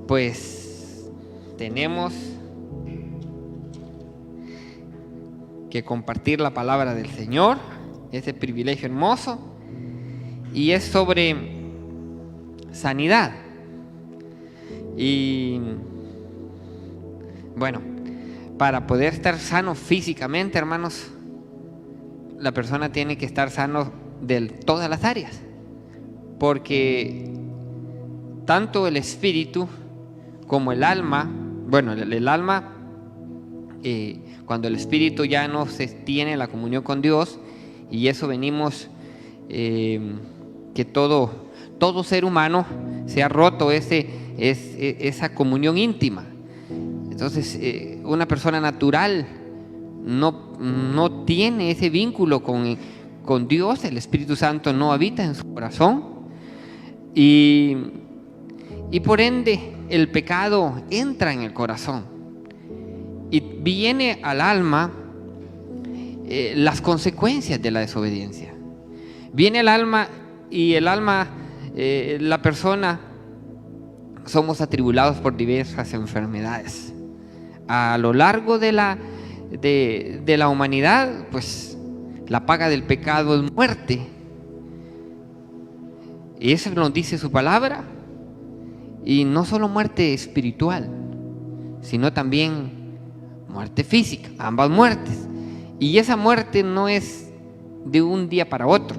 pues tenemos que compartir la palabra del Señor, ese privilegio hermoso, y es sobre sanidad. Y bueno, para poder estar sano físicamente, hermanos, la persona tiene que estar sano de todas las áreas, porque tanto el espíritu como el alma, bueno, el alma, cuando el espíritu ya no se tiene la comunión con Dios, y eso venimos, que todo ser humano se ha roto esa comunión íntima. Entonces, una persona natural no tiene ese vínculo con Dios. El Espíritu Santo no habita en su corazón, y por ende el pecado entra en el corazón y viene al alma las consecuencias de la desobediencia. Viene al alma, y el alma, la persona, somos atribulados por diversas enfermedades. A lo largo de la humanidad, pues la paga del pecado es muerte, y eso nos dice su palabra. Y no solo muerte espiritual, sino también muerte física, ambas muertes. Y esa muerte no es de un día para otro,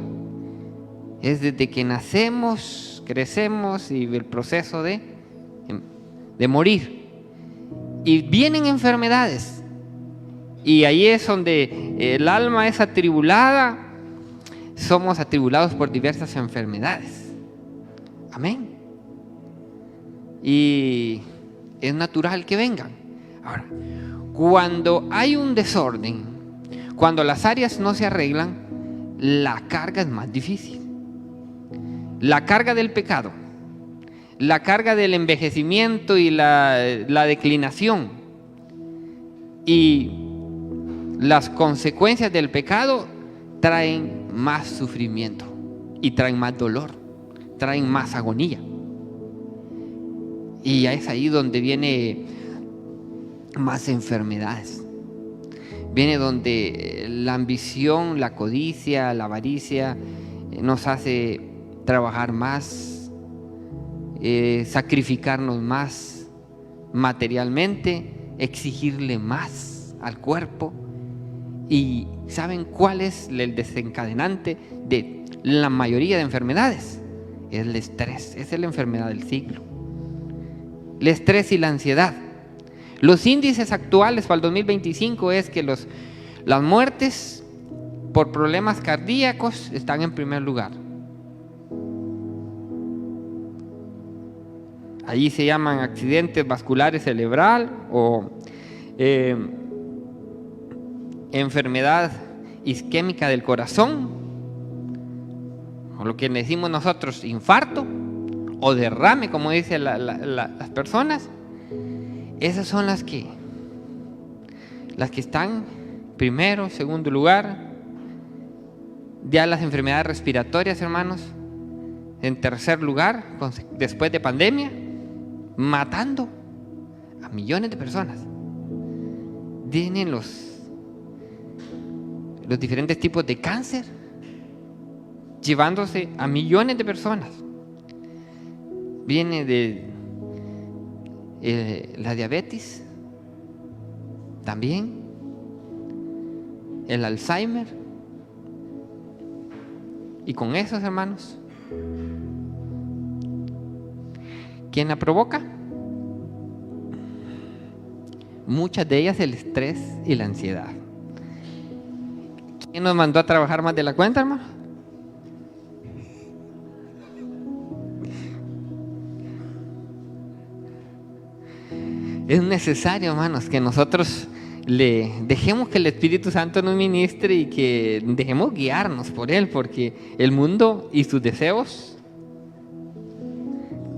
es desde que nacemos, crecemos y el proceso de morir. Y vienen enfermedades, y ahí es donde el alma es atribulada. Somos atribulados por diversas enfermedades. Amén. Y es natural que vengan. Ahora, cuando hay un desorden, cuando las áreas no se arreglan, la carga es más difícil. La carga del pecado, la carga del envejecimiento y la declinación, y las consecuencias del pecado traen más sufrimiento, y traen más dolor, traen más agonía. Y es ahí donde viene más enfermedades. Viene donde la ambición, la codicia, la avaricia nos hace trabajar más, sacrificarnos más materialmente, exigirle más al cuerpo. ¿Y saben cuál es el desencadenante de la mayoría de enfermedades? Es el estrés. Esa es la enfermedad del siglo. El estrés y la ansiedad. Los índices actuales para el 2025 es que las muertes por problemas cardíacos están en primer lugar. Allí se llaman accidentes vasculares cerebral o enfermedad isquémica del corazón, o lo que decimos nosotros infarto o derrame, como dicen las personas. Esas son las que están primero, segundo lugar. Ya las enfermedades respiratorias, hermanos, en tercer lugar, después de pandemia, matando a millones de personas. Vienen los diferentes tipos de cáncer, llevándose a millones de personas. Viene de la diabetes, también el Alzheimer. Y con esos, hermanos, ¿quién la provoca? Muchas de ellas el estrés y la ansiedad. ¿Quién nos mandó a trabajar más de la cuenta, hermano? Es necesario, hermanos, que nosotros le dejemos que el Espíritu Santo nos ministre y que dejemos guiarnos por Él, porque el mundo y sus deseos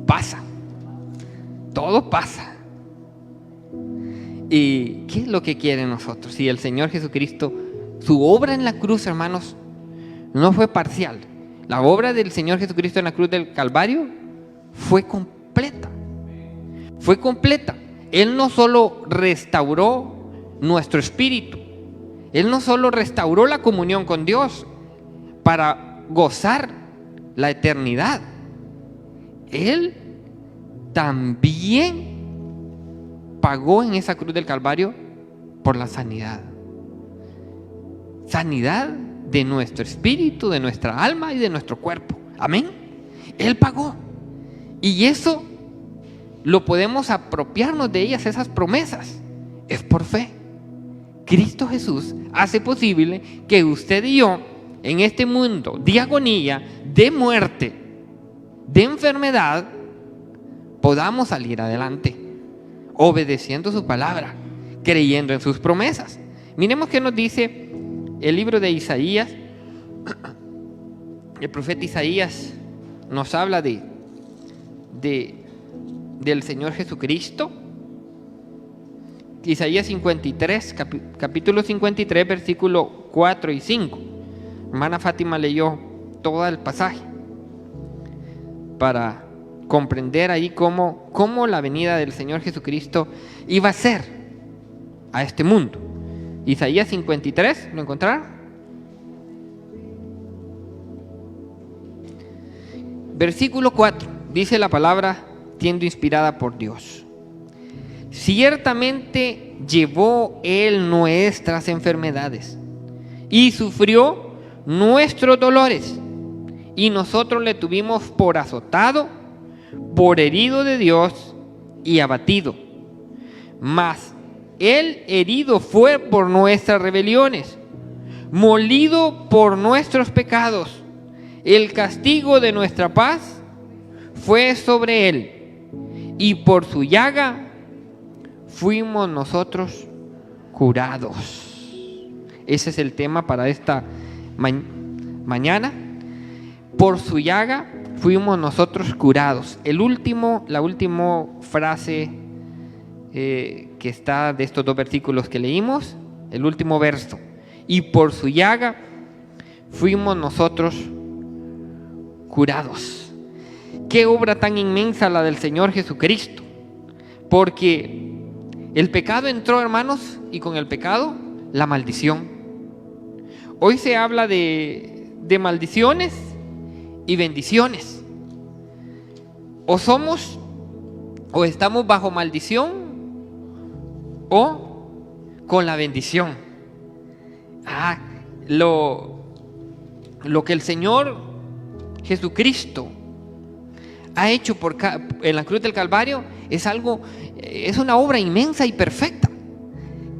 pasan. Todo pasa. ¿Y qué es lo que quiere nosotros? Si el Señor Jesucristo, su obra en la cruz, hermanos, no fue parcial. La obra del Señor Jesucristo en la cruz del Calvario fue completa. Fue completa. Él no solo restauró nuestro espíritu, Él no solo restauró la comunión con Dios para gozar la eternidad, Él también pagó en esa cruz del Calvario por la sanidad. Sanidad de nuestro espíritu, de nuestra alma y de nuestro cuerpo. Amén. Él pagó. Y eso lo podemos apropiarnos de ellas, esas promesas. Es por fe. Cristo Jesús hace posible que usted y yo, en este mundo de agonía, de muerte, de enfermedad, podamos salir adelante, obedeciendo su palabra, creyendo en sus promesas. Miremos qué nos dice el libro de Isaías. El profeta Isaías nos habla del Señor Jesucristo. Isaías 53, capítulo 53, versículo 4 y 5. Hermana Fátima leyó todo el pasaje para comprender ahí cómo la venida del Señor Jesucristo iba a ser a este mundo. Isaías 53, ¿lo encontraron? Versículo 4, dice la palabra siendo inspirada por Dios: ciertamente llevó Él nuestras enfermedades y sufrió nuestros dolores, y nosotros le tuvimos por azotado, por herido de Dios y abatido. Mas Él herido fue por nuestras rebeliones, molido por nuestros pecados. El castigo de nuestra paz fue sobre Él, y por su llaga fuimos nosotros curados. Ese es el tema para esta mañana. Por su llaga fuimos nosotros curados. La última frase que está de estos dos versículos que leímos, el último verso: y por su llaga fuimos nosotros curados. Qué obra tan inmensa la del Señor Jesucristo, porque el pecado entró, hermanos, y con el pecado la maldición. Hoy se habla de maldiciones y bendiciones. O estamos bajo maldición o con la bendición. Lo que el Señor Jesucristo ha hecho en la cruz del Calvario es una obra inmensa y perfecta,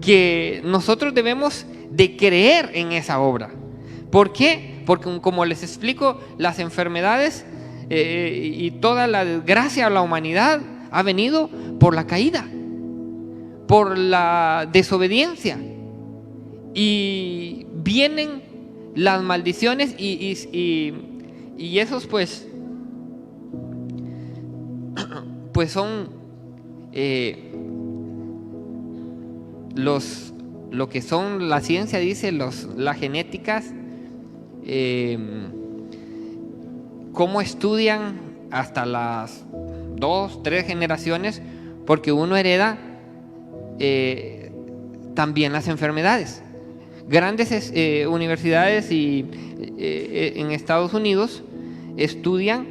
que nosotros debemos de creer en esa obra. ¿Por qué? Porque, como les explico, las enfermedades y toda la desgracia a la humanidad ha venido por la caída, por la desobediencia, y vienen las maldiciones y esos pues son lo que son, la ciencia dice, las genéticas, cómo estudian hasta las 2, 3 generaciones, porque uno hereda también las enfermedades. Grandes universidades en Estados Unidos estudian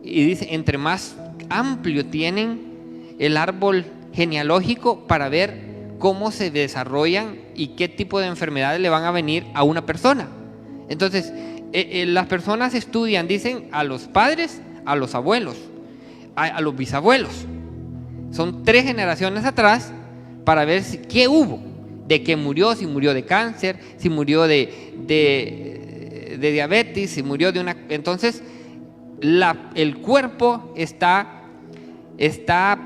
y dice, entre más amplio tienen el árbol genealógico para ver cómo se desarrollan y qué tipo de enfermedades le van a venir a una persona. Entonces, las personas estudian, dicen, a los padres, a los abuelos, a los bisabuelos. Son 3 generaciones atrás para ver qué hubo, de qué murió, si murió de cáncer, si murió de diabetes, si murió de una... Entonces, el cuerpo está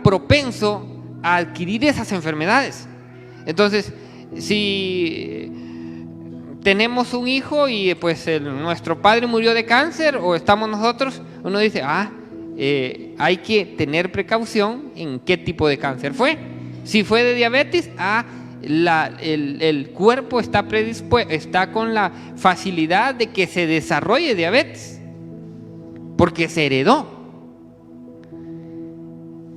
propenso a adquirir esas enfermedades. Entonces, si tenemos un hijo y pues nuestro padre murió de cáncer, o estamos nosotros, uno dice, hay que tener precaución en qué tipo de cáncer fue. Si fue de diabetes, el cuerpo está predispuesto, está con la facilidad de que se desarrolle diabetes, porque se heredó.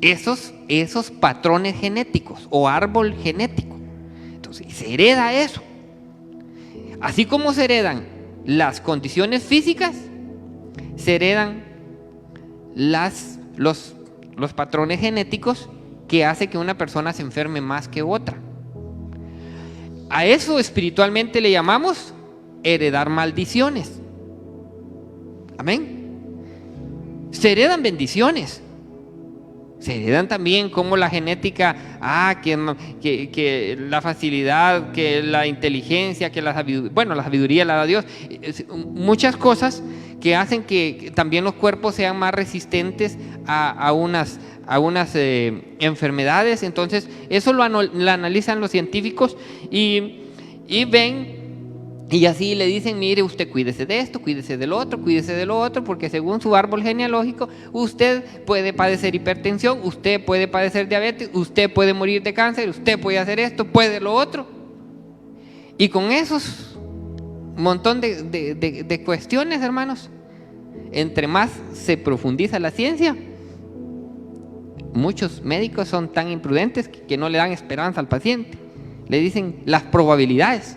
esos patrones genéticos o árbol genético. Entonces, se hereda eso. Así como se heredan las condiciones físicas, se heredan los patrones genéticos que hace que una persona se enferme más que otra. A eso espiritualmente le llamamos heredar maldiciones. Amén. Se heredan bendiciones. Se heredan también como la genética, que la facilidad, que la inteligencia, que la sabiduría la da Dios. Muchas cosas que hacen que también los cuerpos sean más resistentes a unas enfermedades. Entonces, eso lo analizan los científicos y ven. Y así le dicen, mire, usted cuídese de esto, cuídese del otro, porque según su árbol genealógico, usted puede padecer hipertensión, usted puede padecer diabetes, usted puede morir de cáncer, usted puede hacer esto, puede lo otro. Y con esos montón de cuestiones, hermanos, entre más se profundiza la ciencia, muchos médicos son tan imprudentes que no le dan esperanza al paciente. Le dicen las probabilidades.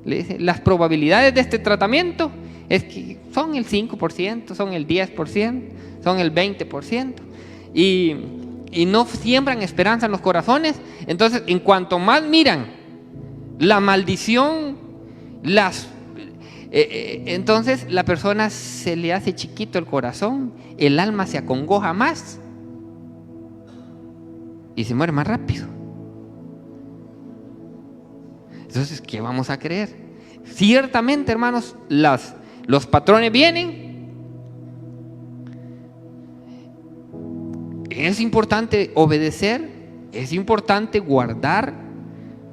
Le dice, las probabilidades de este tratamiento es que son el 5%, son el 10%, son el 20%, y no siembran esperanza en los corazones. Entonces, en cuanto más miran la maldición, entonces la persona se le hace chiquito el corazón, el alma se acongoja más y se muere más rápido. Entonces, ¿qué vamos a creer? Ciertamente, hermanos, los patrones vienen. Es importante obedecer, es importante guardar,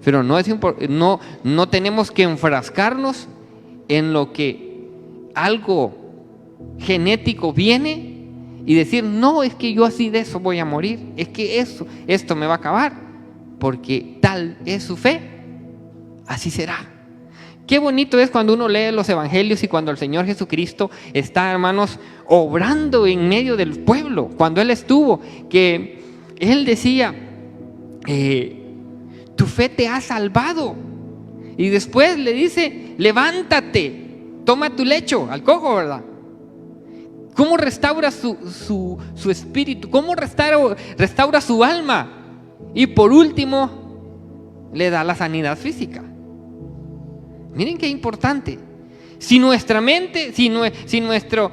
pero no tenemos que enfrascarnos en lo que algo genético viene y decir, no, es que yo así de eso voy a morir, es que esto me va a acabar, porque tal es su fe. Así será. Qué bonito es cuando uno lee los evangelios y cuando el Señor Jesucristo está, hermanos, obrando en medio del pueblo. Cuando Él estuvo, que Él decía, tu fe te ha salvado. Y después le dice, levántate, toma tu lecho, al cojo, ¿verdad? ¿Cómo restaura su espíritu? ¿Cómo restaura su alma? Y por último, le da la sanidad física. Miren qué importante. Si nuestra mente, si nuestro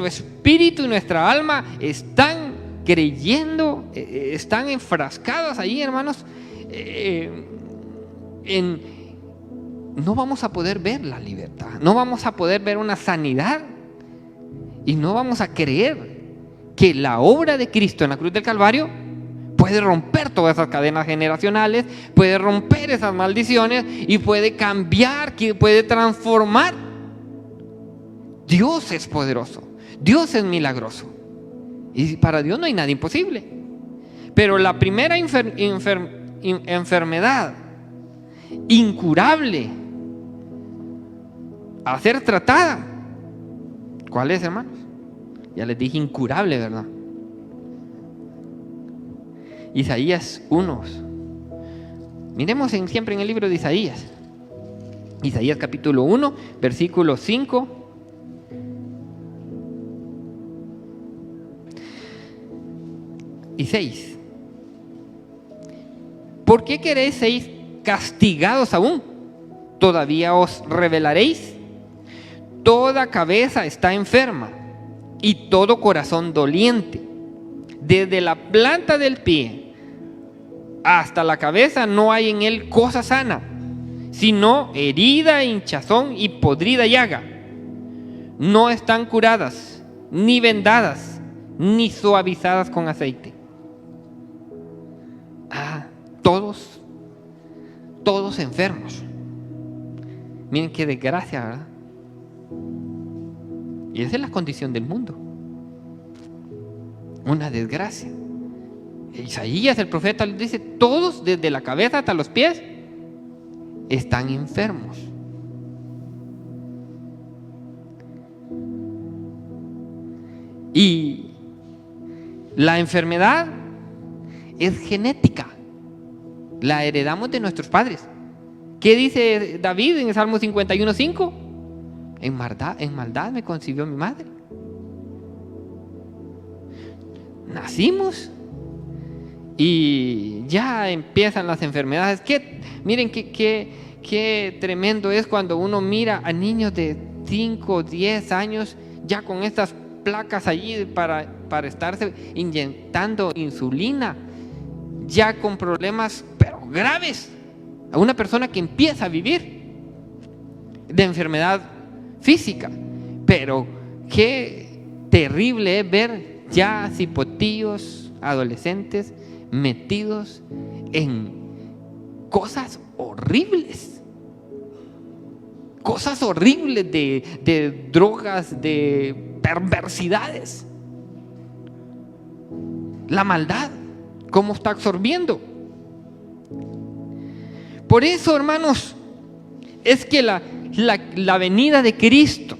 espíritu y nuestra alma están creyendo, están enfrascados ahí, hermanos, no vamos a poder ver la libertad, no vamos a poder ver una sanidad y no vamos a creer que la obra de Cristo en la cruz del Calvario puede romper todas esas cadenas generacionales, puede romper esas maldiciones y puede cambiar, que puede transformar. Dios es poderoso, Dios es milagroso y para Dios no hay nada imposible. Pero la primera enfermedad incurable a ser tratada, ¿cuál es, hermanos? Ya les dije incurable, ¿verdad? Isaías 1. Miremos siempre en el libro de Isaías. Isaías capítulo 1, versículos 5 y 6. ¿Por qué seréis castigados aún? ¿Todavía os rebelaréis? Toda cabeza está enferma y todo corazón doliente. Desde la planta del pie hasta la cabeza no hay en él cosa sana, sino herida, hinchazón y podrida llaga. No están curadas, ni vendadas, ni suavizadas con aceite. Todos enfermos. Miren qué desgracia, ¿verdad? Y esa es la condición del mundo. Una desgracia. Isaías, el profeta, dice, todos desde la cabeza hasta los pies están enfermos. Y la enfermedad es genética. La heredamos de nuestros padres. ¿Qué dice David en el Salmo 51:5? En maldad me concibió mi madre. Nacimos y ya empiezan las enfermedades. Miren qué tremendo es cuando uno mira a niños de 5 o 10 años ya con estas placas allí para estarse inyectando insulina, ya con problemas pero graves, a una persona que empieza a vivir de enfermedad física. Pero qué terrible es ver ya cipotillos adolescentes metidos en cosas horribles de drogas, de perversidades. La maldad, cómo está absorbiendo. Por eso, hermanos, es que la venida de Cristo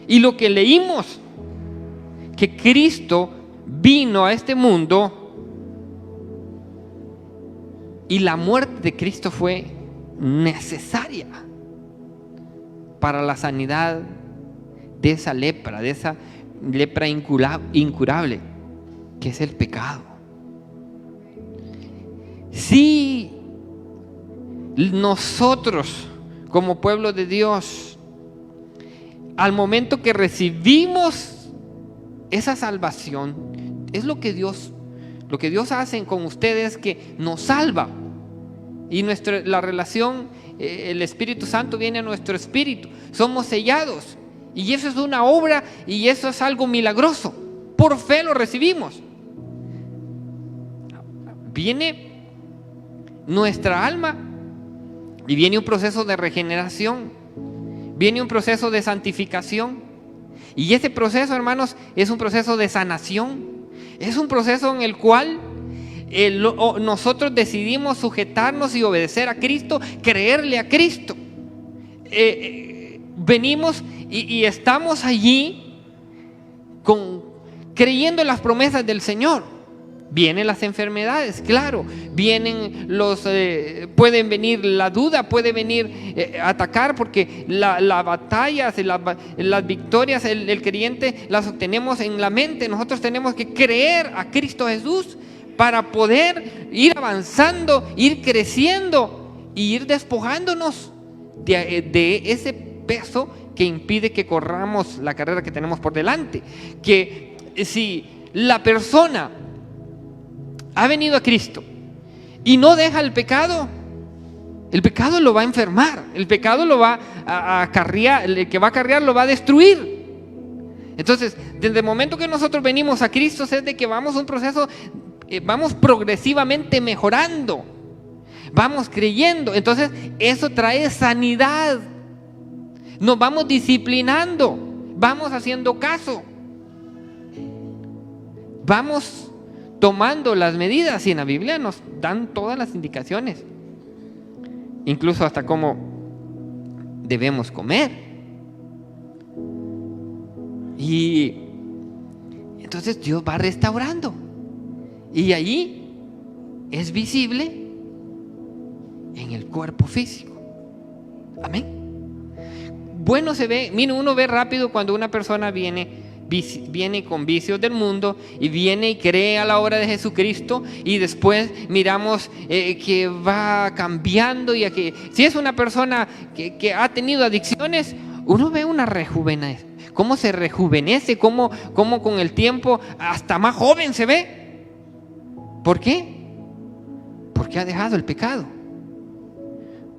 y lo que leímos, que Cristo vino a este mundo y la muerte de Cristo fue necesaria para la sanidad de esa lepra incurable, que es el pecado. Si nosotros, como pueblo de Dios, al momento que recibimos esa salvación, es lo que Dios hace con ustedes, que nos salva. Y la relación, el Espíritu Santo viene a nuestro espíritu. Somos sellados. Y eso es una obra y eso es algo milagroso. Por fe lo recibimos. Viene nuestra alma y viene un proceso de regeneración. Viene un proceso de santificación. Y ese proceso, hermanos, es un proceso de sanación. Es un proceso en el cual nosotros decidimos sujetarnos y obedecer a Cristo, creerle a Cristo. Venimos y estamos allí creyendo en las promesas del Señor. Vienen las enfermedades, claro, pueden venir la duda, puede venir atacar, porque las batallas, las victorias, el creyente las obtenemos en la mente. Nosotros tenemos que creer a Cristo Jesús para poder ir avanzando, ir creciendo y ir despojándonos de ese peso que impide que corramos la carrera que tenemos por delante. Que si la persona ha venido a Cristo y no deja el pecado lo va a enfermar, el pecado lo va a acarrear, el que va a acarrear lo va a destruir. Entonces, desde el momento que nosotros venimos a Cristo, es de que vamos a un proceso, vamos progresivamente mejorando, vamos creyendo. Entonces, eso trae sanidad. Nos vamos disciplinando, vamos haciendo caso, vamos tomando las medidas, y en la Biblia nos dan todas las indicaciones, incluso hasta cómo debemos comer. Y entonces Dios va restaurando, y allí es visible en el cuerpo físico. Amén. Bueno, se ve, mire, uno ve rápido cuando una persona viene con vicios del mundo y viene y cree a la obra de Jesucristo, y después miramos que va cambiando, y que si es una persona que ha tenido adicciones, uno ve una rejuvenez, cómo se rejuvenece, cómo con el tiempo hasta más joven se ve. ¿Por qué? Porque ha dejado el pecado,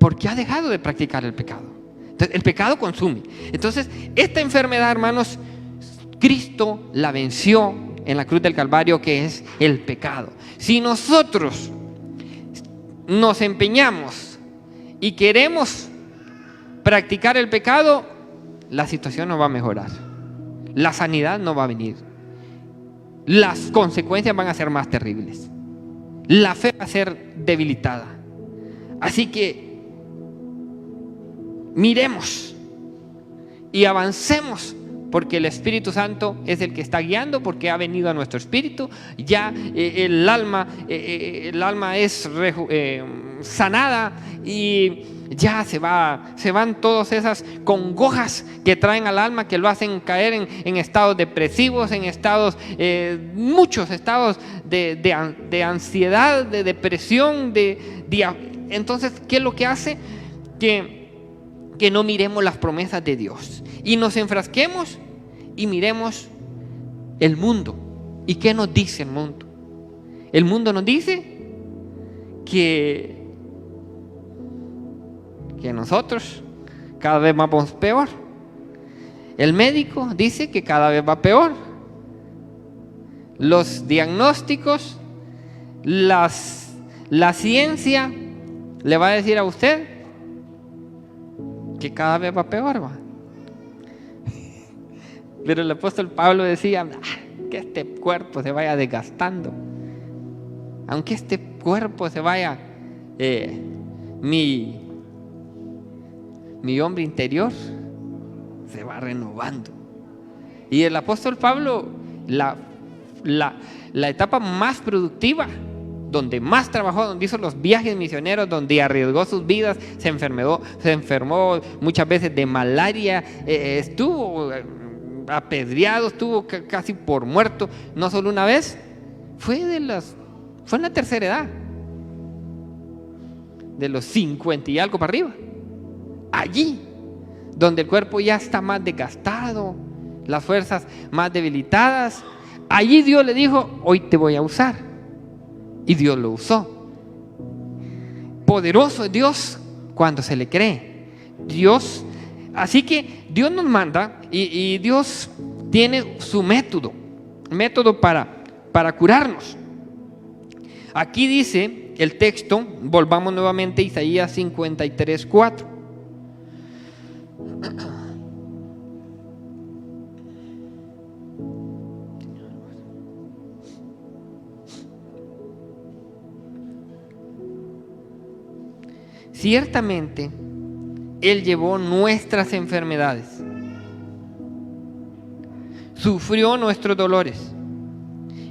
porque ha dejado de practicar el pecado. Entonces, el pecado consume. Entonces, esta enfermedad, hermanos, Cristo la venció en la cruz del Calvario, que es el pecado. Si nosotros nos empeñamos y queremos practicar el pecado, la situación no va a mejorar, la sanidad no va a venir, las consecuencias van a ser más terribles, la fe va a ser debilitada. Así que miremos y avancemos porque el Espíritu Santo es el que está guiando, porque ha venido a nuestro espíritu. Ya el alma es sanada y ya se van todas esas congojas que traen al alma, que lo hacen caer en estados depresivos, en muchos estados de ansiedad, de depresión, entonces, ¿qué es lo que hace? Que no miremos las promesas de Dios y nos enfrasquemos y miremos el mundo. ¿Y qué nos dice el mundo? El mundo nos dice que nosotros cada vez vamos peor. El médico dice que cada vez va peor. Los diagnósticos, la ciencia le va a decir a usted que cada vez va peor, ¿va? Pero el apóstol Pablo decía que este cuerpo se vaya desgastando, aunque este cuerpo se vaya, mi hombre interior se va renovando. Y el apóstol Pablo, la etapa más productiva, donde más trabajó, donde hizo los viajes misioneros, donde arriesgó sus vidas, se enfermó muchas veces de malaria, estuvo apedreado, estuvo casi por muerto, no solo una vez, fue en la tercera edad, de los 50 y algo para arriba. Allí, donde el cuerpo ya está más desgastado, las fuerzas más debilitadas, allí Dios le dijo: hoy te voy a usar. Y Dios lo usó. Poderoso es Dios cuando se le cree. Así que Dios nos manda y Dios tiene su método para curarnos. Aquí dice el texto, volvamos nuevamente a Isaías 53:4. Ciertamente, Él llevó nuestras enfermedades, sufrió nuestros dolores,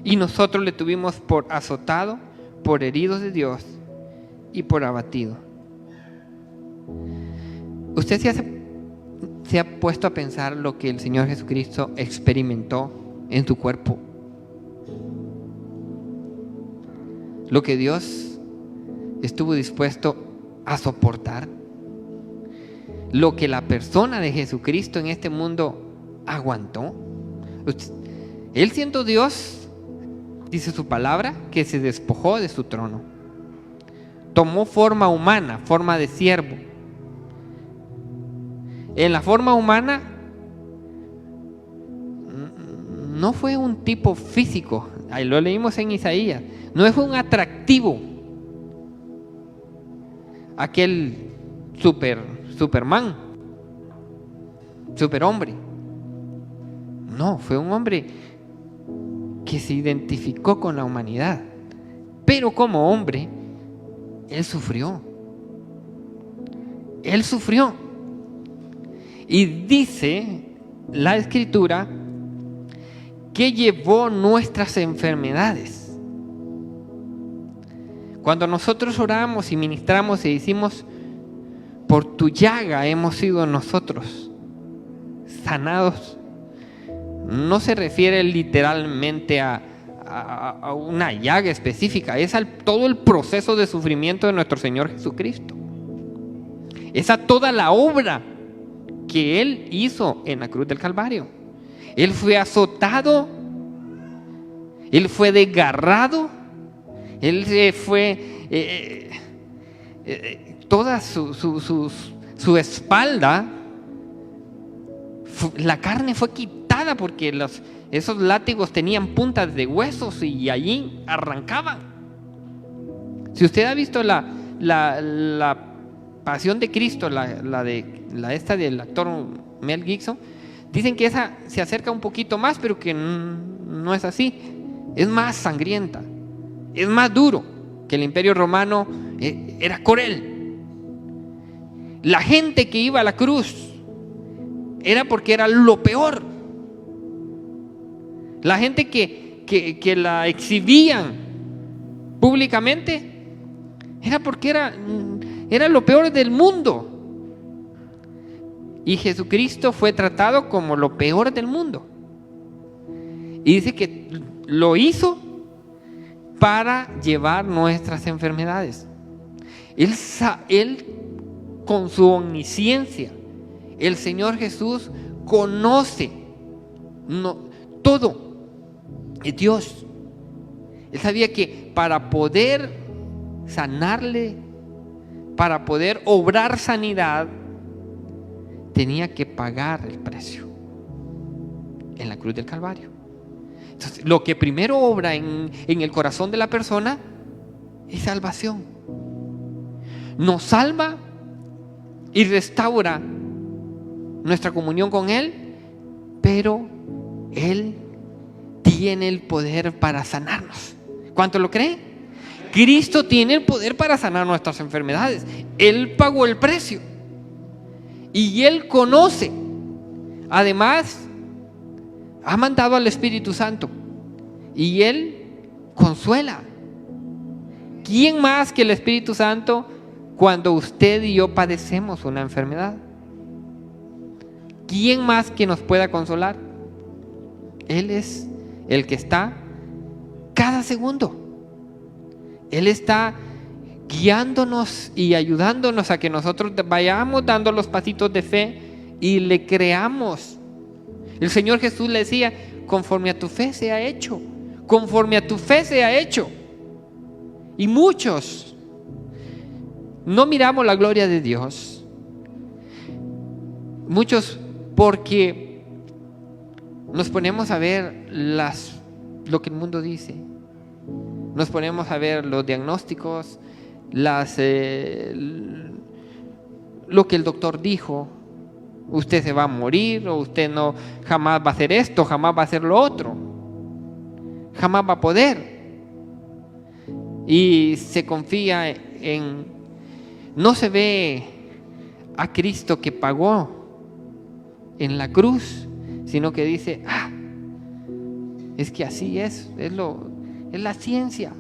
y nosotros le tuvimos por azotado, por herido de Dios y por abatido. ¿Usted se ha puesto a pensar lo que el Señor Jesucristo experimentó en su cuerpo? Lo que Dios estuvo dispuesto a soportar, lo que la persona de Jesucristo en este mundo aguantó. Él, siendo Dios, dice su palabra, que se despojó de su trono, tomó forma humana, forma de siervo. En la forma humana no fue un tipo físico, ahí lo leímos en Isaías, no fue un atractivo, aquel Superman, superhombre. No, fue un hombre que se identificó con la humanidad, pero como hombre, Él sufrió. Y dice la Escritura que llevó nuestras enfermedades. Cuando nosotros oramos y ministramos y decimos: por tu llaga hemos sido nosotros sanados, no se refiere literalmente a una llaga específica, es a todo el proceso de sufrimiento de nuestro Señor Jesucristo. Es a toda la obra que Él hizo en la cruz del Calvario. Él fue azotado, Él fue desgarrado, Él fue toda su espalda, la carne fue quitada porque esos látigos tenían puntas de huesos y allí arrancaban. Si usted ha visto la Pasión de Cristo, esta del actor Mel Gibson, dicen que esa se acerca un poquito más, pero que no es así. Es más sangrienta, es más duro, que el Imperio Romano era cruel. La gente que iba a la cruz era porque era lo peor, La gente que la exhibían públicamente era porque era lo peor del mundo. Y Jesucristo fue tratado como lo peor del mundo. Y dice que lo hizo para llevar nuestras enfermedades. Él con su omnisciencia, el Señor Jesús conoce todo. Es Dios. Él sabía que para poder sanarle, para poder obrar sanidad, tenía que pagar el precio en la cruz del Calvario. Entonces, lo que primero obra en el corazón de la persona es salvación. Nos salva y restaura nuestra comunión con Él, pero Él tiene el poder para sanarnos. ¿Cuánto lo creen? Cristo tiene el poder para sanar nuestras enfermedades. Él pagó el precio y Él conoce. Además, ha mandado al Espíritu Santo y Él consuela. ¿Quién más que el Espíritu Santo cuando usted y yo padecemos una enfermedad? ¿Quién más que nos pueda consolar? Él es el que está cada segundo. Él está guiándonos y ayudándonos a que nosotros vayamos dando los pasitos de fe y le creamos. El Señor Jesús le decía: conforme a tu fe sea hecho, conforme a tu fe sea hecho. Y muchos no miramos la gloria de Dios. Muchos porque nos ponemos a ver lo que el mundo dice. Nos ponemos a ver los diagnósticos, lo que el doctor dijo. Usted se va a morir, o usted no, jamás va a hacer esto, jamás va a hacer lo otro, jamás va a poder. Y se confía no se ve a Cristo que pagó en la cruz, sino que dice: es que así es la ciencia,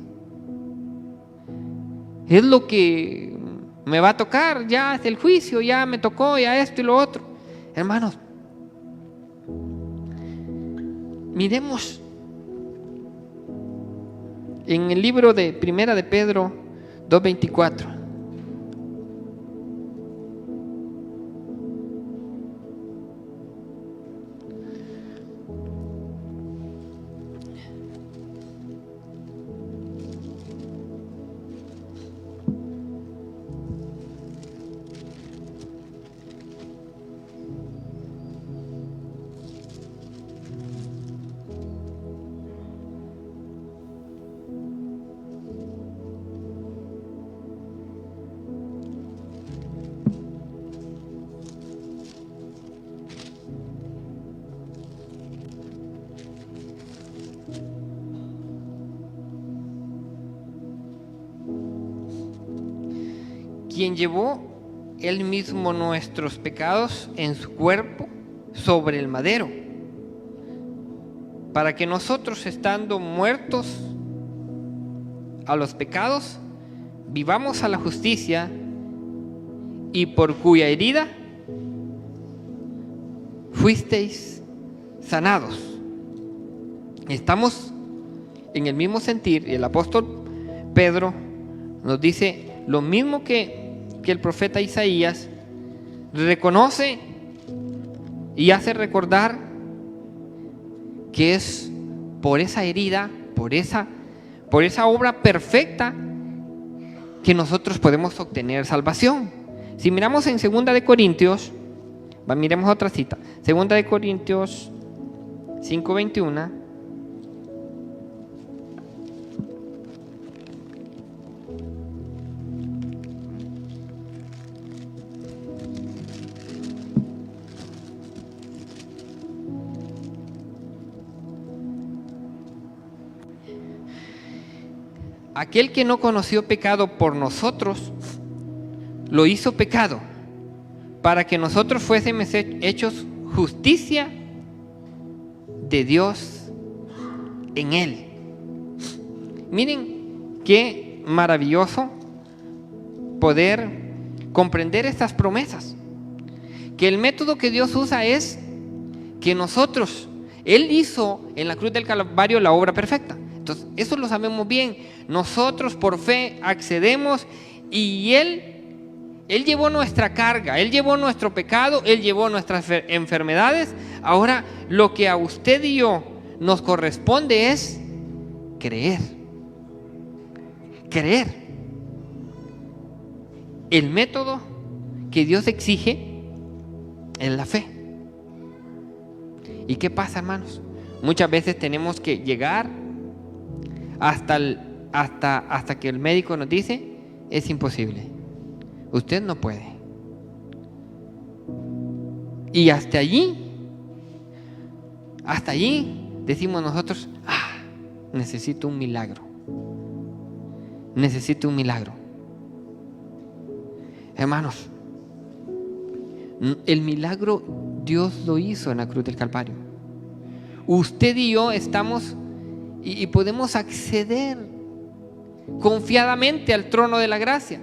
es lo que me va a tocar, ya es el juicio, ya me tocó, ya esto y lo otro. Hermanos, miremos en el libro de Primera de Pedro 2:24. Quien llevó Él mismo nuestros pecados en su cuerpo sobre el madero, para que nosotros, estando muertos a los pecados, vivamos a la justicia, y por cuya herida fuisteis sanados. Estamos en el mismo sentir, y el apóstol Pedro nos dice lo mismo que el profeta Isaías. Reconoce y hace recordar que es por esa herida, por esa obra perfecta, que nosotros podemos obtener salvación. Si miramos en 2 de Corintios, miremos otra cita, 2 de Corintios 5:21. Aquel que no conoció pecado por nosotros, lo hizo pecado, para que nosotros fuésemos hechos justicia de Dios en Él. Miren qué maravilloso poder comprender estas promesas. Que el método que Dios usa es que nosotros, Él hizo en la cruz del Calvario la obra perfecta. Entonces, eso lo sabemos bien. Nosotros por fe accedemos y Él llevó nuestra carga, Él llevó nuestro pecado, Él llevó nuestras enfermedades. Ahora, lo que a usted y yo nos corresponde es creer. Creer. El método que Dios exige es la fe. ¿Y qué pasa, hermanos? Muchas veces tenemos que llegar hasta que el médico nos dice: es imposible, usted no puede. Y hasta allí decimos nosotros: necesito un milagro. Necesito un milagro. Hermanos, el milagro Dios lo hizo en la cruz del Calvario. Usted y yo estamos y podemos acceder confiadamente al trono de la gracia.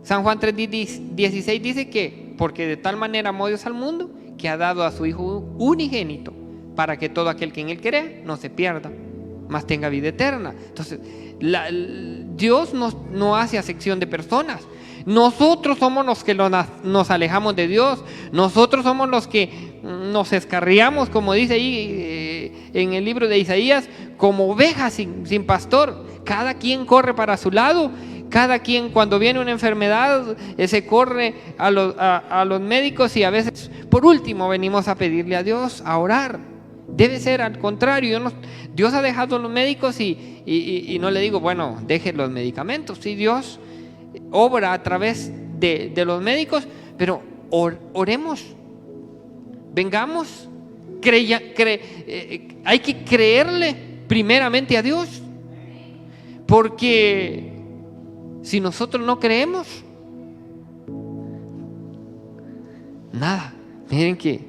San Juan 3:16 dice que porque de tal manera amó Dios al mundo que ha dado a su Hijo unigénito para que todo aquel que en Él cree no se pierda, mas tenga vida eterna. Entonces, Dios no hace acepción de personas. Nosotros somos los que nos alejamos de Dios. Nosotros somos los que nos escarriamos, como dice ahí en el libro de Isaías, como ovejas sin pastor. Cada quien corre para su lado. Cada quien, cuando viene una enfermedad, se corre a los médicos, y a veces por último venimos a pedirle a Dios, a orar. Debe ser al contrario. Dios ha dejado a los médicos y no le digo, bueno, deje los medicamentos. Sí, Dios obra a través de los médicos, pero oremos, vengamos, hay que creerle primeramente a Dios, porque si nosotros no creemos, nada. Miren que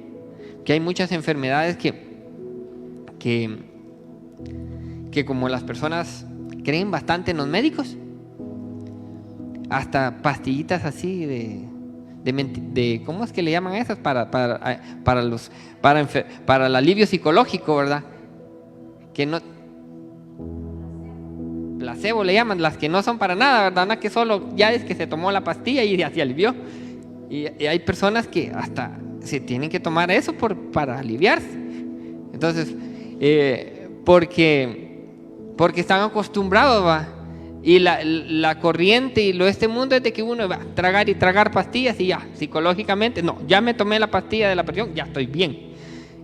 hay muchas enfermedades que como las personas creen bastante en los médicos, hasta pastillitas así de ¿cómo es que le llaman a esas? Para el alivio psicológico, ¿verdad? Que no, placebo le llaman, las que no son para nada, ¿verdad? No, que solo ya es que se tomó la pastilla y ya se alivió. Y hay personas que hasta se tienen que tomar eso para aliviarse. Entonces, porque están acostumbrados, ¿va? Y la corriente y este mundo es de que uno va a tragar y tragar pastillas y ya, psicológicamente, no, ya me tomé la pastilla de la presión, ya estoy bien.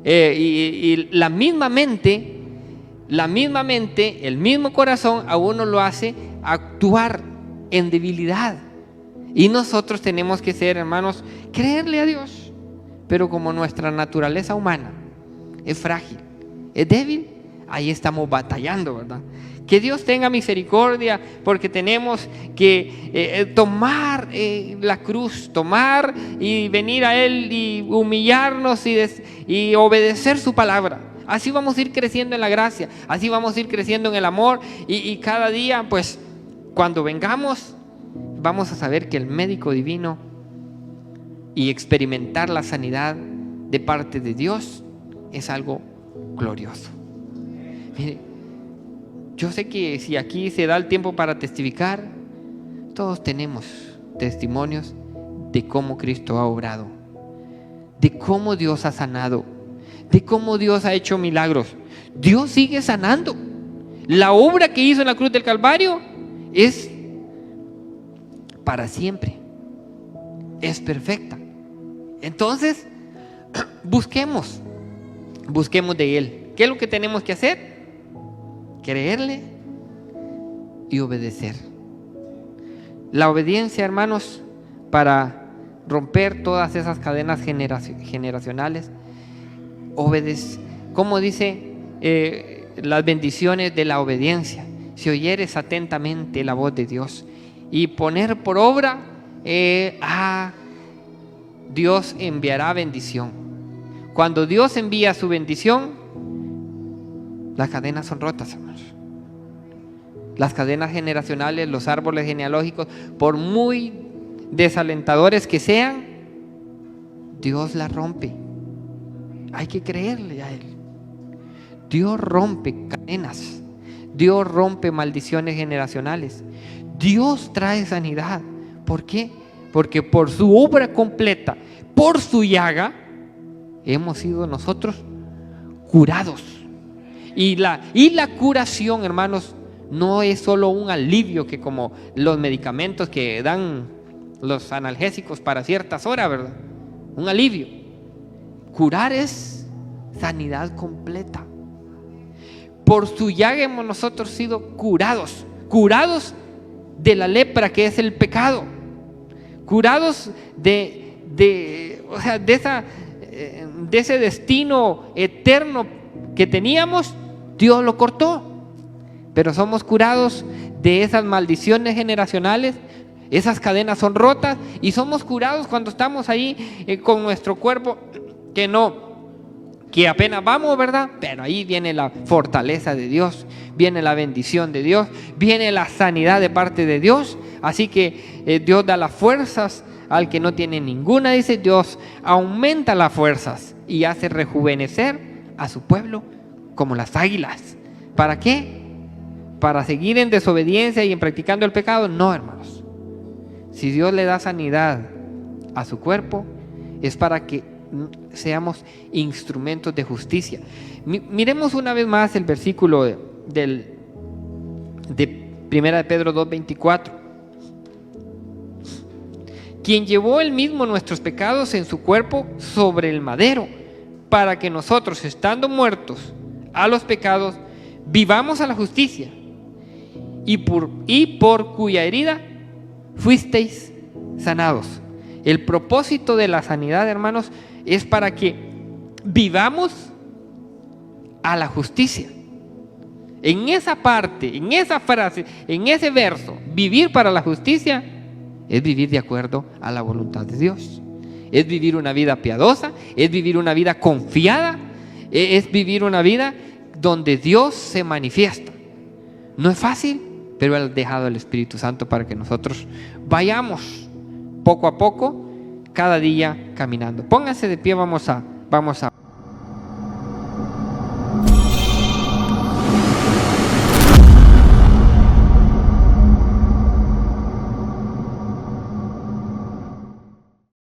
Y la misma mente, el mismo corazón a uno lo hace actuar en debilidad. Y nosotros tenemos que ser, hermanos, creerle a Dios. Pero como nuestra naturaleza humana es frágil, es débil, ahí estamos batallando, ¿verdad? Que Dios tenga misericordia, porque tenemos que tomar la cruz, tomar y venir a Él y humillarnos y obedecer su palabra. Así vamos a ir creciendo en la gracia, así vamos a ir creciendo en el amor, y cada día, pues, cuando vengamos, vamos a saber que el médico divino y experimentar la sanidad de parte de Dios es algo glorioso. Mire, yo sé que si aquí se da el tiempo para testificar, todos tenemos testimonios de cómo Cristo ha obrado, de cómo Dios ha sanado, de cómo Dios ha hecho milagros. Dios sigue sanando. La obra que hizo en la cruz del Calvario es para siempre, es perfecta. Entonces, busquemos de Él. ¿Qué es lo que tenemos que hacer? Creerle y obedecer. La obediencia, hermanos, para romper todas esas cadenas generacionales. Como dice las bendiciones de la obediencia: si oyeres atentamente la voz de Dios y poner por obra, Dios enviará bendición. Cuando Dios envía su bendición, Las cadenas son rotas, hermanos. Las cadenas generacionales, los árboles genealógicos, por muy desalentadores que sean, Dios las rompe. Hay que creerle a Él. Dios rompe cadenas. Dios rompe maldiciones generacionales. Dios trae sanidad. ¿Por qué? Porque por su obra completa, por su llaga, hemos sido nosotros curados. Y la curación, hermanos, no es solo un alivio que como los medicamentos que dan los analgésicos para ciertas horas, ¿verdad? Un alivio. Curar es sanidad completa. Por su llaga hemos nosotros sido curados. Curados de la lepra que es el pecado. Curados de ese destino eterno que teníamos, Dios lo cortó. Pero somos curados de esas maldiciones generacionales. Esas cadenas son rotas y somos curados cuando estamos ahí con nuestro cuerpo que apenas vamos, ¿verdad? Pero ahí viene la fortaleza de Dios, viene la bendición de Dios, viene la sanidad de parte de Dios. Así que Dios da las fuerzas al que no tiene ninguna, dice. Dios aumenta las fuerzas y hace rejuvenecer a su pueblo como las águilas. ¿Para qué? ¿Para seguir en desobediencia y en practicando el pecado? No, hermanos. Si Dios le da sanidad a su cuerpo, es para que seamos instrumentos de justicia. Miremos una vez más el versículo de 1 de Pedro 2:24. Quien llevó él mismo nuestros pecados en su cuerpo sobre el madero, para que nosotros, estando muertos a los pecados, vivamos a la justicia, y por cuya herida fuisteis sanados. El propósito de la sanidad, hermanos, es para que vivamos a la justicia. En esa parte, en esa frase, en ese verso, vivir para la justicia es vivir de acuerdo a la voluntad de Dios. Es vivir una vida piadosa, es vivir una vida confiada, es vivir una vida donde Dios se manifiesta. No es fácil, pero Él ha dejado el Espíritu Santo para que nosotros vayamos poco a poco, cada día caminando. Pónganse de pie, vamos a